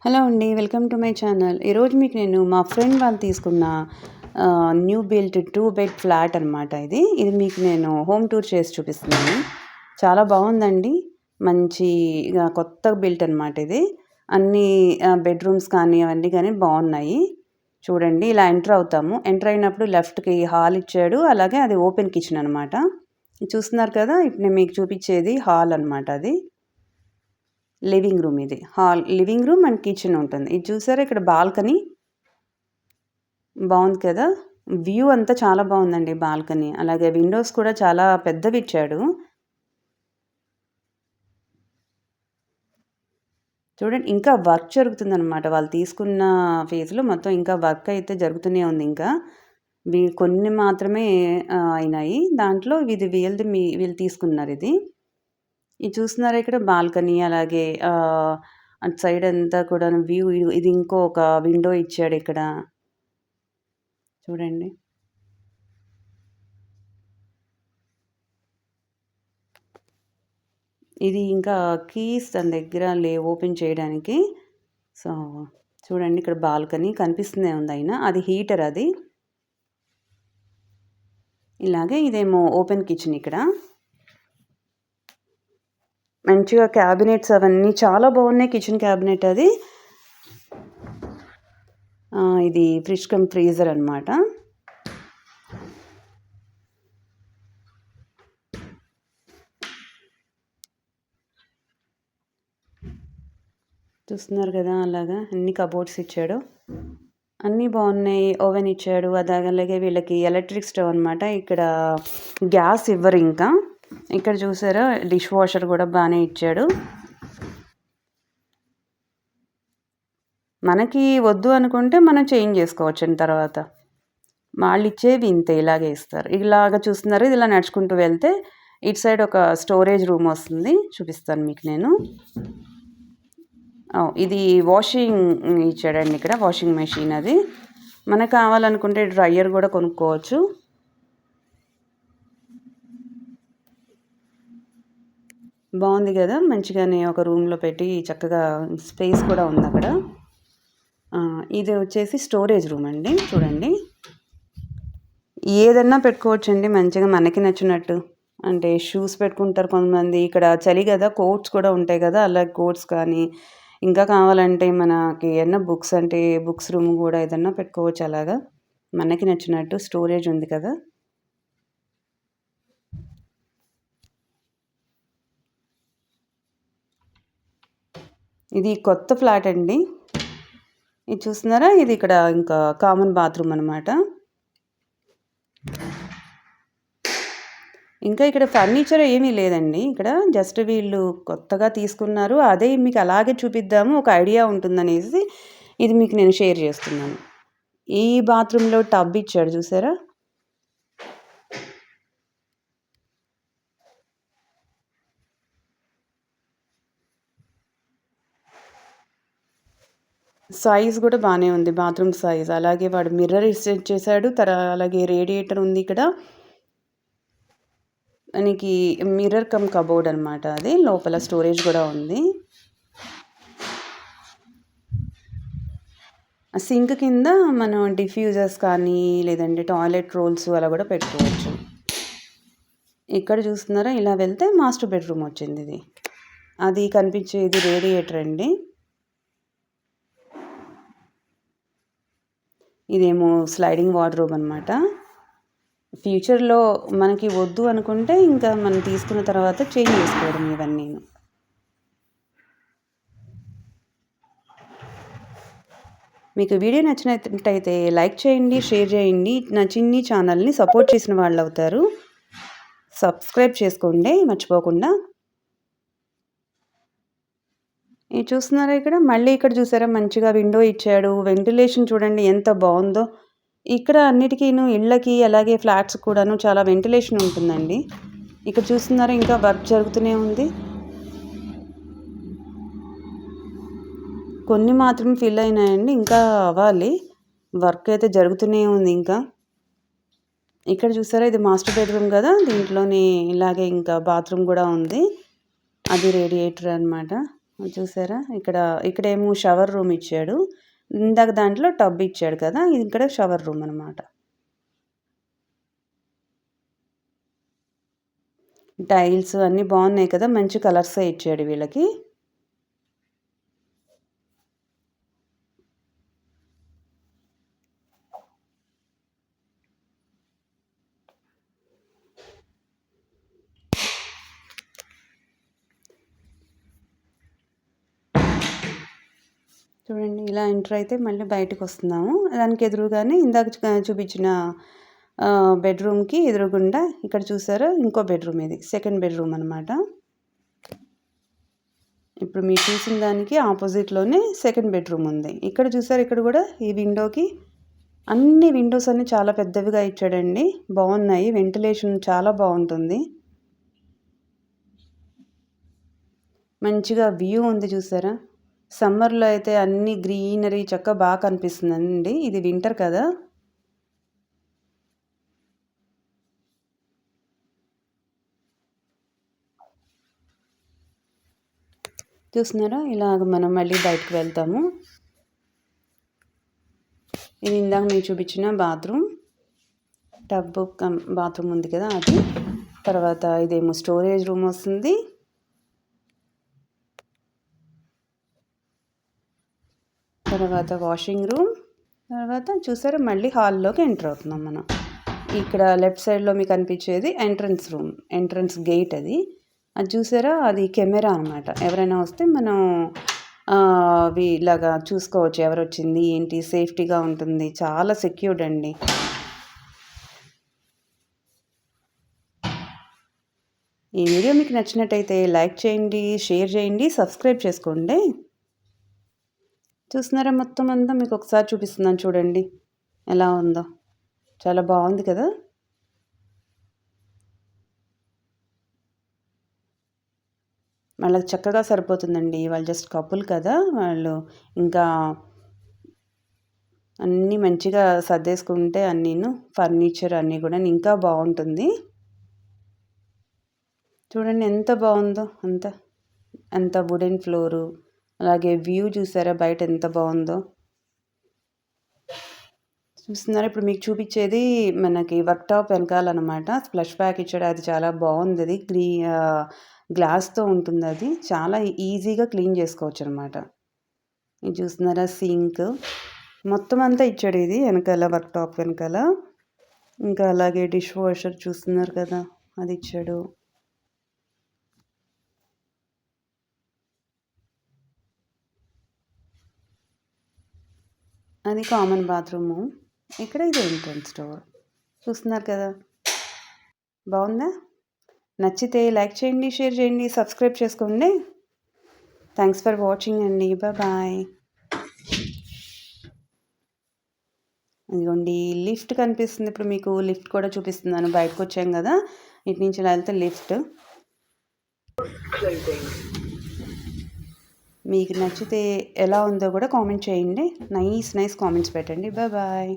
Hello అండి. Welcome to my channel. ఈరోజు మీకు నేను మా ఫ్రెండ్ వాళ్ళు తీసుకున్న న్యూ బిల్ట్ 2 బెడ్ ఫ్లాట్ అనమాట ఇది. ఇది మీకు నేను హోమ్ టూర్ చేసి చూపిస్తున్నాను. చాలా బాగుందండి. మంచిగా కొత్త బిల్ట్ అనమాట ఇది. అన్ని బెడ్రూమ్స్ కానీ అవన్నీ కానీ బాగున్నాయి. చూడండి, ఇలా ఎంటర్ అవుతాము. ఎంటర్ అయినప్పుడు లెఫ్ట్కి హాల్ ఇచ్చాడు. అలాగే అది ఓపెన్ కిచెన్ అనమాట. చూస్తున్నారు కదా, ఇప్పుడు నేను మీకు చూపించేది హాల్ అనమాట. అది లివింగ్ రూమ్. ఇది లివింగ్ రూమ్ అండ్ కిచెన్ ఉంటుంది. ఇది చూసారా, ఇక్కడ బాల్కనీ బాగుంది కదా. వ్యూ అంతా చాలా బాగుందండి బాల్కనీ. అలాగే విండోస్ కూడా చాలా పెద్దవి ఇచ్చాడు. చూడండి, ఇంకా వర్క్ జరుగుతుందన్నమాట. వాళ్ళు తీసుకున్న ఫేజ్లో మొత్తం ఇంకా వర్క్ అయితే జరుగుతూనే ఉంది. ఇంకా కొన్ని మాత్రమే అయినాయి. దాంట్లో ఇది వీళ్ళు తీసుకున్నారు. ఇది చూస్తున్నారా, ఇక్కడ బాల్కనీ. అలాగే అటు సైడ్ అంతా కూడా వ్యూ. ఇది ఇంకొక విండో ఇచ్చాడు ఇక్కడ. చూడండి, ఇది ఇంకా కీస్ తన దగ్గర ఓపెన్ చేయడానికి. సో చూడండి, ఇక్కడ బాల్కనీ కనిపిస్తూనే ఉంది. అయినా అది హీటర్. అది ఇలాగే ఇదేమో ఓపెన్ కిచెన్. ఇక్కడ మంచిగా క్యాబినెట్స్ అవన్నీ చాలా బాగున్నాయి. కిచెన్ క్యాబినెట్ అది. ఇది ఫ్రిడ్జ్ కమ్ ఫ్రీజర్ అనమాట. చూస్తున్నారు కదా, అలాగా అన్ని కబోర్డ్స్ ఇచ్చాడు. అన్నీ బాగున్నాయి. ఓవెన్ ఇచ్చాడు. అలాగే వీళ్ళకి ఎలక్ట్రిక్ స్టవ్ అనమాట. ఇక్కడ గ్యాస్ ఇవ్వరు. ఇంకా ఇక్కడ చూసారా, డిష్ వాషర్ కూడా బాగానే ఇచ్చాడు. మనకి వద్దు అనుకుంటే మనం చేంజ్ చేసుకోవచ్చు. తర్వాత వాళ్ళు ఇచ్చేవి ఇంతే, ఇలాగే ఇస్తారు. ఇలాగ చూస్తున్నారు. ఇది ఇలా నడుచుకుంటూ వెళ్తే ఇటు సైడ్ ఒక స్టోరేజ్ రూమ్ వస్తుంది. చూపిస్తాను మీకు నేను. ఇది వాషింగ్ ఇచ్చాడండి. ఇక్కడ వాషింగ్ మెషిన్. అది మనకు కావాలనుకుంటే డ్రయర్ కూడా కొనుక్కోవచ్చు. బాగుంది కదా, మంచిగానే ఒక రూమ్లో పెట్టి చక్కగా స్పేస్ కూడా ఉంది అక్కడ. ఇది వచ్చేసి స్టోరేజ్ రూమ్ అండి. చూడండి, ఏదన్నా పెట్టుకోవచ్చండి మంచిగా మనకి నచ్చినట్టు. అంటే షూస్ పెట్టుకుంటారు కొంతమంది. ఇక్కడ చలి కదా, కోట్స్ కూడా ఉంటాయి కదా. అలాగే కోట్స్ కానీ, ఇంకా కావాలంటే మనకి ఏమన్నా బుక్స్ అంటే బుక్స్ రూమ్ కూడా ఏదన్నా పెట్టుకోవచ్చు. అలాగా మనకి నచ్చినట్టు స్టోరేజ్ ఉంది కదా. ఇది కొత్త ఫ్లాట్ అండి. ఇది చూస్తున్నారా, ఇది ఇక్కడ ఇంకా కామన్ బాత్రూమ్ అనమాట. ఇంకా ఇక్కడ ఫర్నిచర్ ఏమీ లేదండి. ఇక్కడ జస్ట్ వీళ్ళు కొత్తగా తీసుకున్నారు. అదే మీకు అలాగే చూపిద్దాము, ఒక ఐడియా ఉంటుందనేసి ఇది మీకు నేను షేర్ చేస్తున్నాను. ఈ బాత్రూంలో టబ్ ఇచ్చాడు చూసారా. సైజ్ కూడా బాగానే ఉంది, బాత్రూమ్ సైజ్. అలాగే వాడు మిర్రర్ సెట్ చేశాడు. అలాగే రేడియేటర్ ఉంది ఇక్కడ. మనకి మిర్రర్ కమ్ కబోర్డ్ అనమాట. అది లోపల స్టోరేజ్ కూడా ఉంది. సింక్ కింద మనం డిఫ్యూజర్స్ కానీ లేదంటే టాయిలెట్ రోల్స్ అలా కూడా పెట్టుకోవచ్చు. ఇక్కడ చూస్తున్నారా, ఇలా వెళ్తే మాస్టర్ బెడ్రూమ్ వచ్చింది. ఇది అది కనిపించేది రేడియేటర్ అండి. ఇదేమో స్లైడింగ్ వార్డ్రోబ్ అనమాట. ఫ్యూచర్లో మనకి వద్దు అనుకుంటే ఇంకా మనం తీసుకున్న తర్వాత చేంజ్ చేసుకోవడం ఇవన్నీ. మీకు వీడియో నచ్చినట్టయితే లైక్ చేయండి, షేర్ చేయండి. నా చిన్ని ఛానల్ని సపోర్ట్ చేసిన వాళ్ళు అవుతారు. సబ్స్క్రైబ్ చేసుకోండి మర్చిపోకుండా. ఇది చూస్తున్నారా, ఇక్కడ మళ్ళీ ఇక్కడ చూసారా మంచిగా విండో ఇచ్చాడు. వెంటిలేషన్ చూడండి ఎంత బాగుందో. ఇక్కడ అన్నిటికీను ఇళ్ళకి అలాగే ఫ్లాట్స్ కూడాను చాలా వెంటిలేషన్ ఉంటుందండి. ఇక్కడ చూస్తున్నారా, ఇంకా వర్క్ జరుగుతూనే ఉంది. కొన్ని మాత్రం ఫిల్ అయినాయండి, ఇంకా అవ్వాలి. వర్క్ అయితే జరుగుతూనే ఉంది. ఇంకా ఇక్కడ చూసారా, ఇది మాస్టర్ బెడ్రూమ్ కదా. దీంట్లోనే ఇలాగే ఇంకా బాత్రూమ్ కూడా ఉంది. అది రేడియేటర్ అనమాట. చూసారా? ఇక్కడేమో షవర్ రూమ్ ఇచ్చాడు. ఇందాక దాంట్లో టబ్ ఇచ్చాడు కదా! ఇది ఇక్కడ షవర్ రూమ్ అనమాట. టైల్స్ అన్నీ బాగున్నాయి కదా! మంచి కలర్సే ఇచ్చాడు వీళ్ళకి. చూడండి ఇలా ఎంటర్ అయితే మళ్ళీ బయటకొస్తున్నాము. దానికి ఎదురుగానే ఇందాక చూపించిన బెడ్‌రూమ్‌కి ఎదురుగుండా ఇక్కడ చూసారా ఇంకో బెడ్‌రూమ్ ఇది. సెకండ్ బెడ్‌రూమ్ అనమాట. ఇప్పుడు మీరు చూసిన దానికి ఆపోజిట్‌లోనే సెకండ్ బెడ్‌రూమ్ ఉంది. ఇక్కడ చూసారా ఇక్కడ కూడా ఈ విండోకి అన్ని విండోస్ అన్నీ చాలా పెద్దవిగా ఇచ్చాడండి. బాగున్నాయి. వెంటిలేషన్ చాలా బాగుంటుంది. మంచిగా వ్యూ ఉంది చూసారా? సమ్మర్‌లో అయితే అన్ని గ్రీనరీ చక్కగా బాగా కనిపిస్తుందండి. ఇది వింటర్ కదా! చూస్తున్నారా? ఇలాగ మనం మళ్ళీ బయటకు వెళ్తాము. ఇది ఇందాక మీకు చూపించిన బాత్రూమ్. టబ్ బాత్రూమ్ ఉంది కదా అది. తర్వాత ఇదేమో స్టోరేజ్ రూమ్ వస్తుంది. తర్వాత వాషింగ్ రూమ్. తర్వాత చూసారా మళ్ళీ హాల్లోకి ఎంటర్ అవుతున్నాం మనం. ఇక్కడ లెఫ్ట్ సైడ్లో మీకు కనిపించేది ఎంట్రన్స్ గేట్ అది. అది చూసారా అది కెమెరా అనమాట. ఎవరైనా వస్తే మనం ఇలాగా చూసుకోవచ్చు ఎవరు వచ్చింది ఏంటి, సేఫ్టీగా ఉంటుంది. చాలా సెక్యూర్డ్ అండి. ఈ వీడియో మీకు నచ్చినట్టయితే లైక్ చేయండి, షేర్ చేయండి, సబ్స్క్రైబ్ చేసుకోండి. చూస్తున్నారా మొత్తం అంతా మీకు ఒకసారి చూపిస్తున్నాను చూడండి ఎలా ఉందో. చాలా బాగుంది కదా! వాళ్ళకి చక్కగా సరిపోతుందండి. వాళ్ళు జస్ట్ కపుల్ కదా! వాళ్ళు ఇంకా అన్నీ మంచిగా సర్దేసుకుంటే అన్నీను ఫర్నిచర్ అన్నీ కూడా ఇంకా బాగుంటుంది. చూడండి ఎంత బాగుందో అంత వుడెన్ ఫ్లోరు. అలాగే వ్యూ చూసారా బయట ఎంత బాగుందో. చూస్తున్నారా ఇప్పుడు మీకు చూపించేది మనకి వర్క్ టాప్ వెనకాలన్నమాట. స్ప్లష్ బ్యాక్ ఇచ్చాడు. అది చాలా బాగుంది. అది గ్లాస్తో ఉంటుంది. అది చాలా ఈజీగా క్లీన్ చేసుకోవచ్చు అనమాట. ఇది చూస్తున్నారా సింక్ మొత్తం అంతా ఇచ్చాడు. ఇది వెనకాల వర్క్ టాప్ వెనకాల. ఇంకా అలాగే డిష్ వాషర్ చూస్తున్నారు కదా అది ఇచ్చాడు. అది కామన్ బాత్రూము. ఇక్కడ ఇది ఎంట్రన్స్ డోర్. చూస్తున్నారు కదా బాగుందా? నచ్చితే లైక్ చేయండి, షేర్ చేయండి, సబ్స్క్రైబ్ చేసుకోండి. థ్యాంక్స్ ఫర్ వాచింగ్ అండి. బాయ్. ఇదిగోండి లిఫ్ట్ కనిపిస్తుంది. ఇప్పుడు మీకు లిఫ్ట్ కూడా చూపిస్తున్నాను. బయటకు వచ్చాం కదా, ఇటు నుంచి ఇలా వెళ్తే లిఫ్ట్. మీకు నచ్చితే ఎలా ఉందో కూడా కామెంట్ చేయండి. నైస్ కామెంట్స్ పెట్టండి. బాయ్.